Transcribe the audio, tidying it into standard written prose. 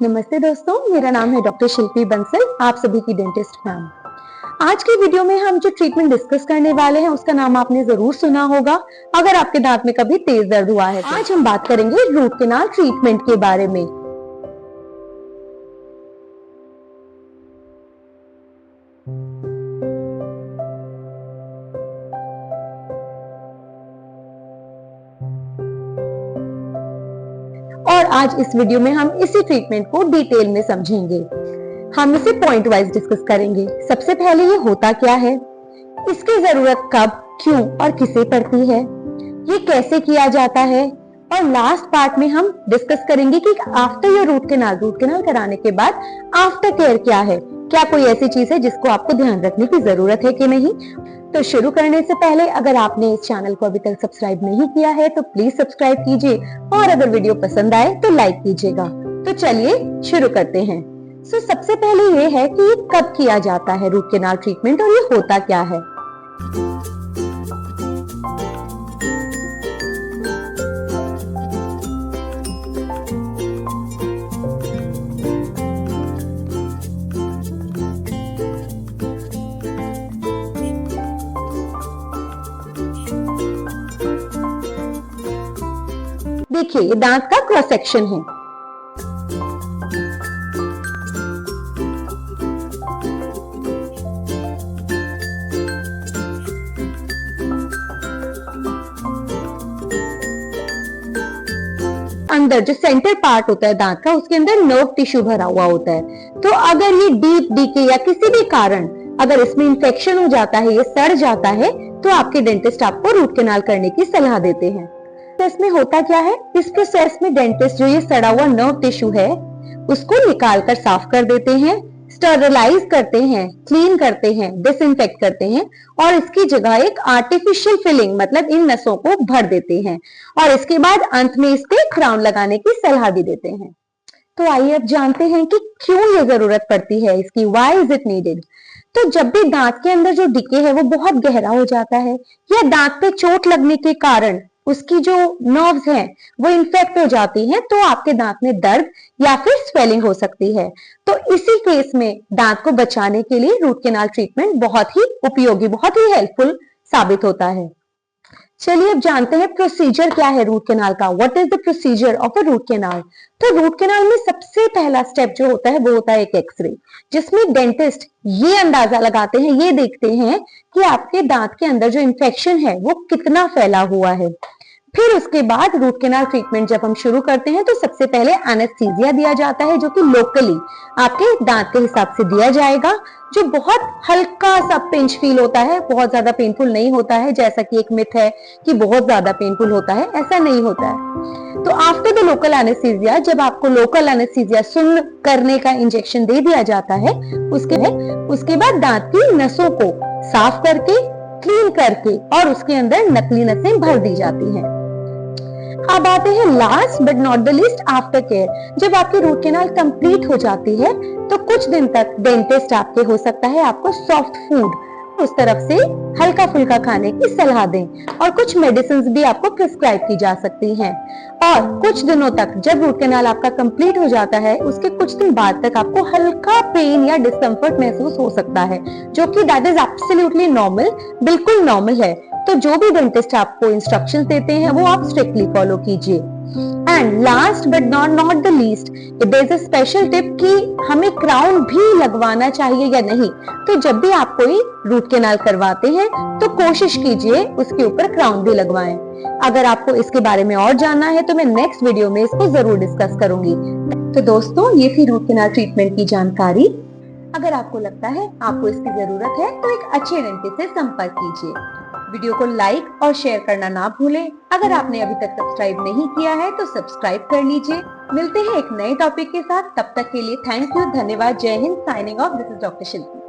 नमस्ते दोस्तों, मेरा नाम है डॉक्टर शिल्पी बंसल, आप सभी की डेंटिस्ट मैम। आज की वीडियो में हम जो ट्रीटमेंट डिस्कस करने वाले हैं उसका नाम आपने जरूर सुना होगा अगर आपके दांत में कभी तेज दर्द हुआ है। आज हम बात करेंगे रूट कैनाल ट्रीटमेंट के बारे में। और आज इस वीडियो में हम इसी ट्रीटमेंट को डिटेल में समझेंगे। हम इसे पॉइंट वाइज डिस्कस करेंगे। सबसे पहले ये होता क्या है, इसकी जरूरत कब, क्यों और किसे पड़ती है, ये कैसे किया जाता है, और लास्ट पार्ट में हम डिस्कस करेंगे कि आफ्टर योर रूट कैनाल कराने के बाद आफ्टर केयर क्या है, क्या कोई ऐसी चीज है जिसको आपको ध्यान रखने की जरूरत है कि नहीं। तो शुरू करने से पहले अगर आपने इस चैनल को अभी तक सब्सक्राइब नहीं किया है तो प्लीज सब्सक्राइब कीजिए, और अगर वीडियो पसंद आए तो लाइक कीजिएगा। तो चलिए शुरू करते हैं। सबसे पहले ये है कि कब किया जाता है रूट कैनाल ट्रीटमेंट और ये होता क्या है। देखिए, ये दांत का क्रॉस सेक्शन है। अंदर जो सेंटर पार्ट होता है दांत का, उसके अंदर नर्व टिश्यू भरा हुआ होता है। तो अगर ये डीप डीके या किसी भी कारण अगर इसमें इंफेक्शन हो जाता है, ये सड़ जाता है, तो आपके डेंटिस्ट आपको रूट कैनाल करने की सलाह देते हैं। तो इसमें होता क्या है, इस प्रोसेस में डेंटिस्ट जो ये सड़ा हुआ नर्व टिश्यू है उसको निकाल कर साफ कर देते हैं, स्टरलाइज करते हैं, क्लीन करते हैं, डिसइंफेक्ट करते हैं, और इसकी जगह एक आर्टिफिशियल फिलिंग मतलब इन नसों को भर देते हैं, और इसके बाद अंत में इस पे क्राउन लगाने की सलाह भी देते हैं। तो आइए अब जानते हैं कि क्यों ये जरूरत पड़ती है इसकी, व्हाई इज इट नीडेड। तो जब भी दांत के अंदर जो डिके है वो बहुत गहरा हो जाता है, या दांत पे चोट लगने के कारण उसकी जो नर्व्स हैं वो इन्फेक्ट हो जाती हैं, तो आपके दांत में दर्द या फिर स्वेलिंग हो सकती है। तो इसी केस में दांत को बचाने के लिए रूट कैनाल ट्रीटमेंट बहुत ही उपयोगी, बहुत ही हेल्पफुल साबित होता है। चलिए अब जानते हैं प्रोसीजर क्या है रूट कैनाल का। What is the procedure of a root canal. तो रूट कैनाल में सबसे पहला स्टेप जो होता है वो होता है एक एक्सरे, जिसमें डेंटिस्ट ये अंदाजा लगाते हैं, ये देखते हैं कि आपके दांत के अंदर जो इन्फेक्शन है वो कितना फैला हुआ है। फिर उसके बाद रूट कैनाल ट्रीटमेंट जब हम शुरू करते हैं तो सबसे पहले एनेस्थीसिया दिया जाता है, जो कि लोकली आपके दांत के हिसाब से दिया जाएगा, जो बहुत हल्का सा पिंच फील होता है, बहुत ज्यादा पेनफुल नहीं होता है। जैसा कि एक मिथ है कि बहुत ज्यादा पेनफुल होता है, ऐसा नहीं होता है। तो आफ्टर द लोकल एनेस्थीसिया, जब आपको लोकल एनेस्थीसिया सुन्न करने का इंजेक्शन दे दिया जाता है, उसके बाद दांत की नसों को साफ करके, क्लीन करके, और उसके अंदर नकली नसें भर दी जाती हैं। अब आते हैं last but not the least after care. जब आपकी रूट कैनाल कंप्लीट हो जाती है तो कुछ दिन तक डेंटिस्ट आपके हो सकता है आपको सॉफ्ट फूड उस तरफ से हल्का फुल्का खाने की सलाह दें, और कुछ मेडिसिन भी आपको प्रिस्क्राइब की जा सकती हैं। और कुछ दिनों तक, जब रूट कैनाल आपका कंप्लीट हो जाता है उसके कुछ दिन बाद तक आपको हल्का पेन या डिस्कम्फर्ट महसूस हो सकता है, जो कि दैट इज एब्सोल्युटली नॉर्मल, बिल्कुल नॉर्मल है। तो जो भी डेंटिस्ट आपको इंस्ट्रक्शंस देते हैं वो आप स्ट्रिक्टली फॉलो कीजिए। And last but not the least, there is a special tip कि हमें क्राउन भी लगवाना चाहिए या नहीं। तो जब भी आप कोई रूट कैनाल करवाते हैं तो कोशिश कीजिए उसके ऊपर क्राउन भी लगवाएं। अगर आपको इसके बारे में और जानना है तो मैं नेक्स्ट वीडियो में इसको जरूर डिस्कस करूंगी। तो दोस्तों, ये थी रूट कैनाल ट्रीटमेंट की जानकारी। अगर आपको लगता है आपको इसकी जरूरत है तो एक अच्छे डेंटिस्ट से संपर्क कीजिए। वीडियो को लाइक और शेयर करना ना भूलें। अगर आपने अभी तक सब्सक्राइब नहीं किया है तो सब्सक्राइब कर लीजिए। मिलते हैं एक नए टॉपिक के साथ, तब तक के लिए थैंक यू, धन्यवाद, जय Hind, signing off, this is doctor Shilpi.